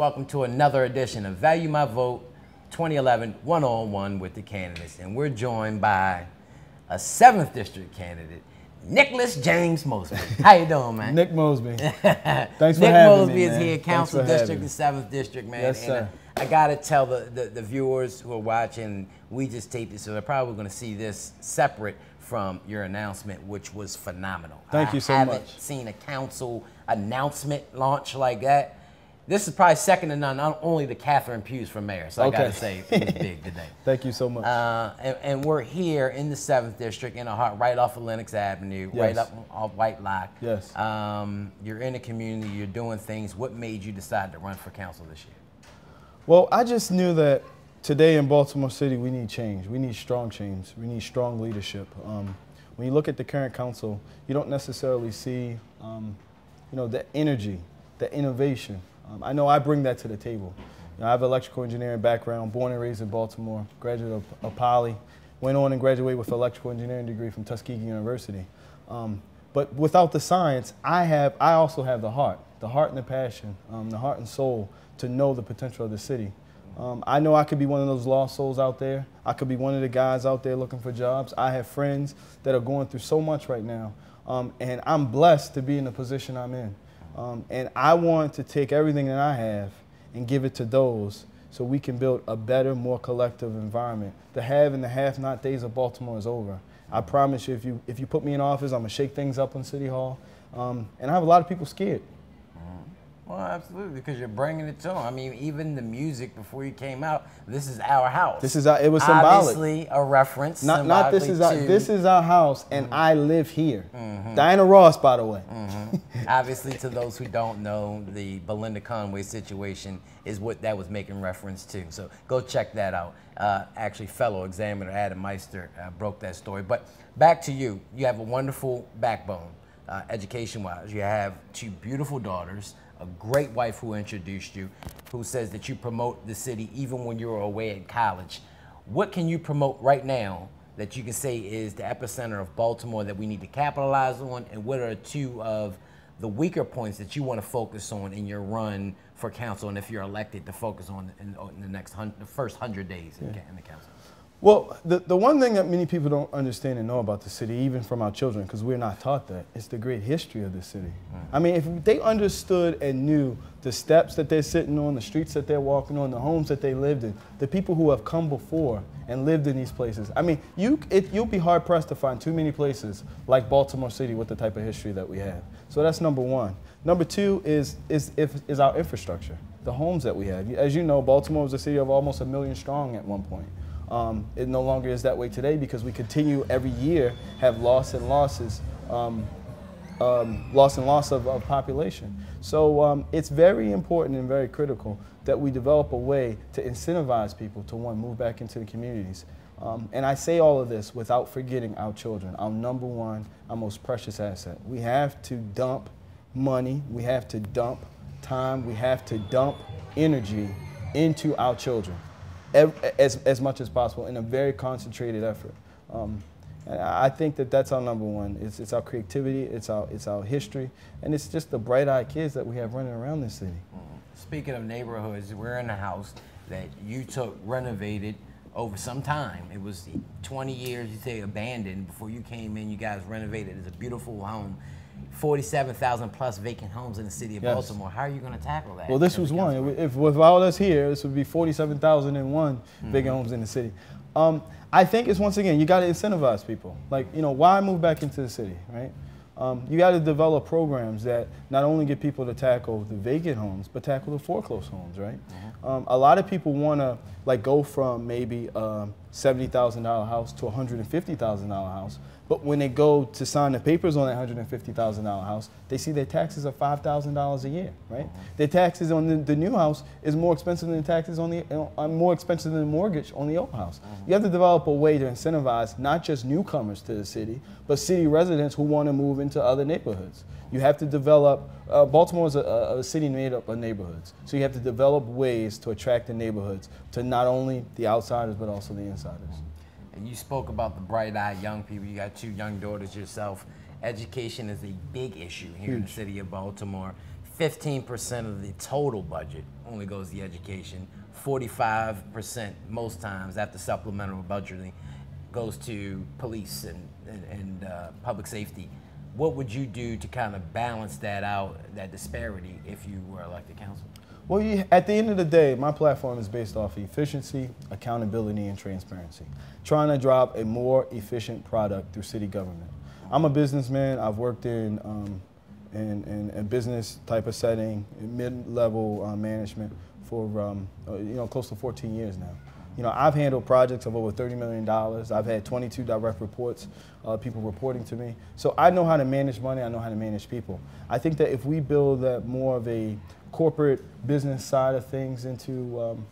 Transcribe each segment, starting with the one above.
welcome to another edition of Value My Vote 2011 One-on-One with the candidates. And we're joined by a 7th District candidate, Nicholas James Mosby. How you doing, man? Nick Mosby. Thanks for having me, Nick Mosby man. is here, Council District, the 7th District, man. Yes, sir. And I gotta tell the viewers who are watching, we just taped this, so they're probably gonna see this separate from your announcement, which was phenomenal. Thank you so much. I haven't seen a council announcement launch like that. This is probably second to none, not only to Catherine Pughes for mayor, so I gotta say it was big today. Thank you so much. And we're here in the 7th District, in the heart, right off of Lenox Avenue, Yes. right up off White Lock. Yes. You're in the community, you're doing things. What made you decide to run for council this year? Well, I just knew that today in Baltimore City, we need change. We need strong change. We need strong leadership. When you look at the current council, you don't necessarily see, the energy, the innovation. I know I bring that to the table. I have an electrical engineering background, born and raised in Baltimore, graduate of Poly, went on and graduated with an electrical engineering degree from Tuskegee University. But without the science, I also have the heart and the passion, the heart and soul to know the potential of the city. I know I could be one of those lost souls out there. I could be one of the guys out there looking for jobs. I have friends that are going through so much right now, and I'm blessed to be in the position I'm in. And I want to take everything that I have and give it to those so we can build a better, more collective environment. The have and the have-not days of Baltimore is over. I promise you, if you put me in office, I'm going to shake things up on City Hall. And I have a lot of people scared. Well, absolutely, because you're bringing it to them. I mean, even the music before you came out, this is our house. This is it was symbolic. Obviously, a reference. Not this is our house, and I live here. Diana Ross, by the way. Obviously, to those who don't know, the Belinda Conway situation is what that was making reference to. So go check that out. Actually, fellow examiner Adam Meister broke that story. But back to you. You have a wonderful backbone, education-wise. You have 2 beautiful daughters, a great wife who introduced you, who says that you promote the city even when you're away at college. What can you promote right now that you can say is the epicenter of Baltimore that we need to capitalize on, and what are 2 of the weaker points that you want to focus on in your run for council, and if you're elected, to focus on in the first 100 days in the council? Well, the one thing that many people don't understand and know about the city, even from our children, because we're not taught that, is the great history of the city. I mean, if they understood and knew the steps that they're sitting on, the streets that they're walking on, the homes that they lived in, the people who have come before and lived in these places. I mean, you'll be hard-pressed to find too many places like Baltimore City with the type of history that we have. So that's number 1. Number 2 is our infrastructure, the homes that we have. As you know, Baltimore was a city of almost 1 million strong at one point. It no longer is that way today because we continue every year have loss and loss of population. So it's very important and very critical that we develop a way to incentivize people to, 1, move back into the communities. And I say all of this without forgetting our children, our number 1, our most precious asset. We have to dump money, we have to dump time, we have to dump energy into our children. As much as possible in a very concentrated effort. And I think that that's our number 1. It's our creativity, it's our history, and it's just the bright-eyed kids that we have running around this city. Speaking of neighborhoods, we're in a house that you renovated over some time. It was 20 years, you say, abandoned. Before you came in, you guys renovated. It's a beautiful home. 47,000 plus vacant homes in the city of Baltimore. How are you going to tackle that? Well, this was one. If without us here, this would be 47,001 vacant homes in the city. I think it's, once again, you got to incentivize people. Like, why move back into the city, right? You got to develop programs that not only get people to tackle the vacant homes, but tackle the foreclosed homes, right? A lot of people want to go from maybe a $70,000 house to a $150,000 house. But when they go to sign the papers on that $150,000 house, they see their taxes are $5,000 a year, right? Their taxes on the new house is more expensive than the taxes on more expensive than the mortgage on the old house. You have to develop a way to incentivize not just newcomers to the city, but city residents who want to move into other neighborhoods. You have to develop, Baltimore is a city made up of neighborhoods. So you have to develop ways to attract the neighborhoods to not only the outsiders, but also the insiders. And you spoke about the bright-eyed young people. You got 2 young daughters yourself. Education is a big issue here in the city of Baltimore. 15% of the total budget only goes to education. 45% most times after supplemental budgeting goes to police and public safety. What would you do to kind of balance that out, that disparity, if you were elected council? Well, at the end of the day, my platform is based off efficiency, accountability, and transparency. Trying to drive a more efficient product through city government. I'm a businessman. I've worked in a business type of setting, mid-level management for close to 14 years now. I've handled projects of over $30 million. I've had 22 direct reports, people reporting to me. So I know how to manage money. I know how to manage people. I think that if we build that more of a corporate business side of things into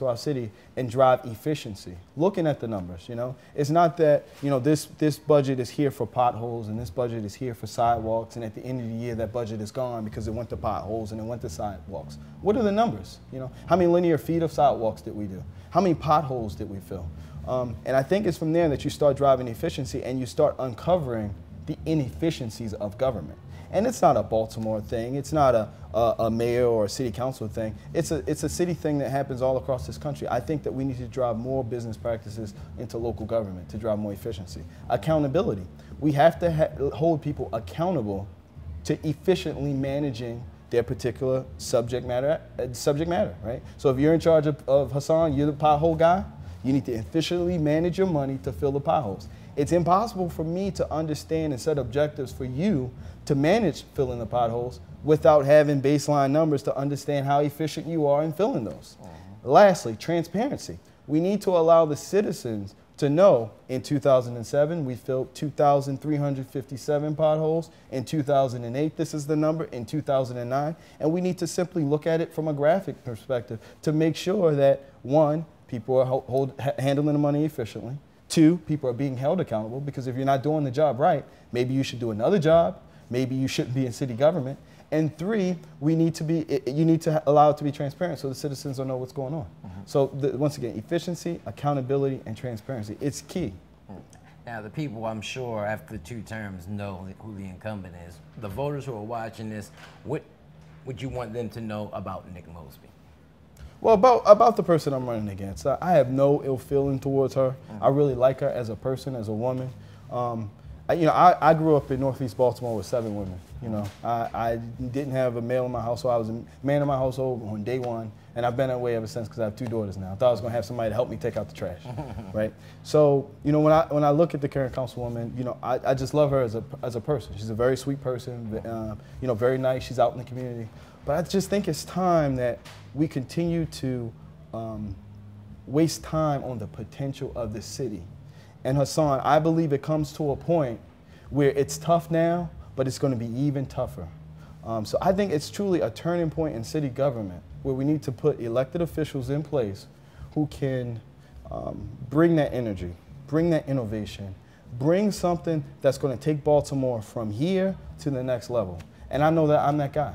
our city and drive efficiency, looking at the numbers, it's not that, this budget is here for potholes and this budget is here for sidewalks, and at the end of the year that budget is gone because it went to potholes and it went to sidewalks. What are the numbers? How many linear feet of sidewalks did we do? How many potholes did we fill? And I think it's from there that you start driving efficiency and you start uncovering the inefficiencies of government. And it's not a Baltimore thing. It's not a mayor or a city council thing. It's a city thing that happens all across this country. I think that we need to drive more business practices into local government to drive more efficiency. Accountability. We have to hold people accountable to efficiently managing their particular subject matter, right? So if you're in charge of Hassan, you're the pothole guy, you need to efficiently manage your money to fill the potholes. It's impossible for me to understand and set objectives for you to manage filling the potholes without having baseline numbers to understand how efficient you are in filling those. Lastly, transparency. We need to allow the citizens to know in 2007, we filled 2,357 potholes. In 2008, this is the number. In 2009, and we need to simply look at it from a graphic perspective to make sure that, one, people are handling the money efficiently. Two, people are being held accountable, because if you're not doing the job right, maybe you should do another job. Maybe you shouldn't be in city government. And three, you need to allow it to be transparent so the citizens will know what's going on. So once again, efficiency, accountability, and transparency, it's key. Now the people, I'm sure, after 2 terms know who the incumbent is. The voters who are watching this, what would you want them to know about Nick Mosby? Well, about the person I'm running against, I have no ill feeling towards her. I really like her as a person, as a woman. I grew up in Northeast Baltimore with 7 women. I didn't have a male in my household. I was a man in my household on day one, and I've been that way ever since because I have 2 daughters now. I thought I was going to have somebody to help me take out the trash, right? So, when I look at the current councilwoman, I just love her as a person. She's a very sweet person, very nice. She's out in the community. But I just think it's time that we continue to waste time on the potential of the city. And Hassan, I believe it comes to a point where it's tough now, but it's going to be even tougher. So I think it's truly a turning point in city government where we need to put elected officials in place who can bring that energy, bring that innovation, bring something that's going to take Baltimore from here to the next level. And I know that I'm that guy.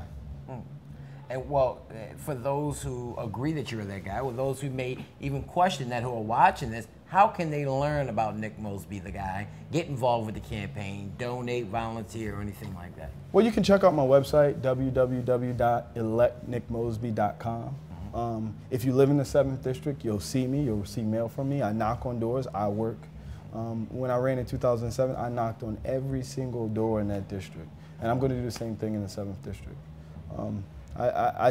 And well, for those who agree that you're that guy, or those who may even question that, who are watching this, how can they learn about Nick Mosby, the guy, get involved with the campaign, donate, volunteer, or anything like that? Well, you can check out my website, www.electnickmosby.com. If you live in the 7th District, you'll see me, you'll see mail from me. I knock on doors, I work. When I ran in 2007, I knocked on every single door in that district. And I'm going to do the same thing in the 7th District. I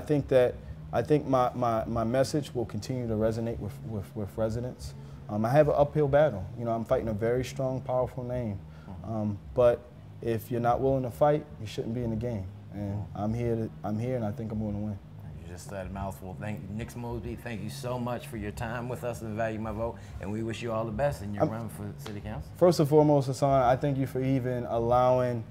think my message will continue to resonate with residents. I have an uphill battle. I'm fighting a very strong, powerful name. But if you're not willing to fight, you shouldn't be in the game. And I'm here, and I think I'm going to win. You just said a mouthful. Thank you, Nick Mosby. Thank you so much for your time with us and Value My Vote. And we wish you all the best in your run for City Council. First and foremost, Hassan, I thank you for even allowing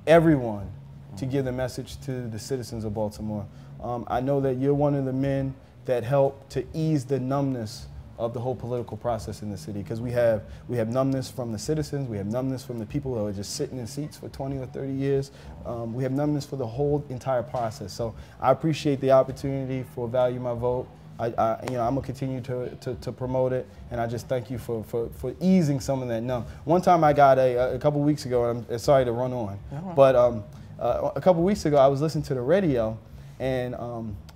everyone to give the message to the citizens of Baltimore. I know that you're one of the men that help to ease the numbness of the whole political process in the city, because we have numbness from the citizens, we have numbness from the people who are just sitting in seats for 20 or 30 years. We have numbness for the whole entire process. So I appreciate the opportunity for Value My Vote. I'm gonna continue to promote it, and I just thank you for easing some of that numb. One time I got a couple weeks ago, and I'm sorry to run on, but a couple weeks ago, I was listening to the radio, and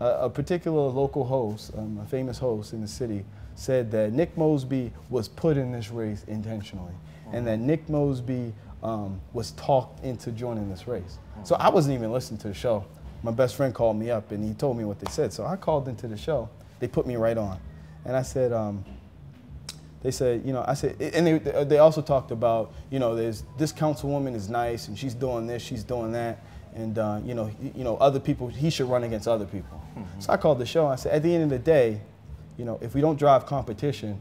a particular local host, a famous host in the city, said that Nick Mosby was put in this race intentionally, and that Nick Mosby was talked into joining this race. So I wasn't even listening to the show. My best friend called me up, and he told me what they said. So I called into the show. They put me right on, and I said, they said, you know, I said, and they also talked about, you know, there's this councilwoman is nice, and she's doing this, she's doing that, and you know, other people, he should run against other people. So I called the show. And I said, at the end of the day, you know, if we don't drive competition,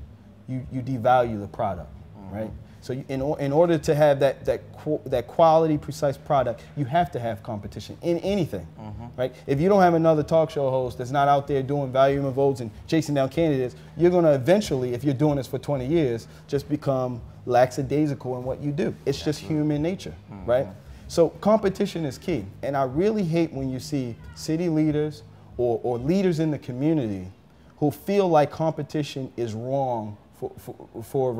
you devalue the product, right? So in order to have that quality, precise product, you have to have competition in anything, right? If you don't have another talk show host that's not out there doing volume of votes and chasing down candidates, you're going to eventually, if you're doing this for 20 years, just become lackadaisical in what you do. It's just human nature, right? So competition is key. And I really hate when you see city leaders or leaders in the community who feel like competition is wrong for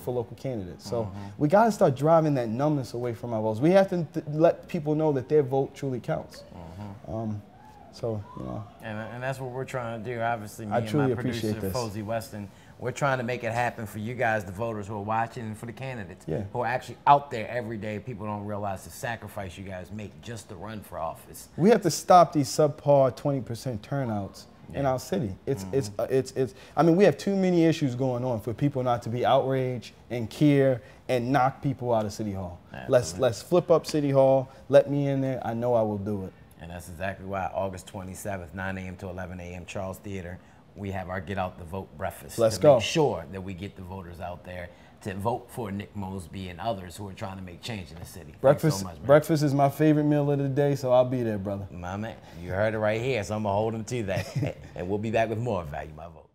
local candidates. So we got to start driving that numbness away from our votes. We have to let people know that their vote truly counts. So, you know. And that's what we're trying to do. Obviously, me I and truly my appreciate producer, this. Posey Weston, we're trying to make it happen for you guys, the voters who are watching, and for the candidates Yeah. who are actually out there every day. People don't realize the sacrifice you guys make just to run for office. We have to stop these subpar 20% turnouts in our city. I mean, we have too many issues going on for people not to be outraged and care and knock people out of City Hall. Let's flip up City Hall. Let me in there. I know I will do it. And that's exactly why August 27th, 9 a.m. to 11 a.m., Charles Theater, we have our Get Out the Vote breakfast. Let's to go. Make sure that we get the voters out there to vote for Nick Mosby and others who are trying to make change in the city. Breakfast, so much, man. breakfast is my favorite meal of the day, so I'll be there, brother. My man, you heard it right here, so I'm going to hold him to that. And we'll be back with more Value My Vote.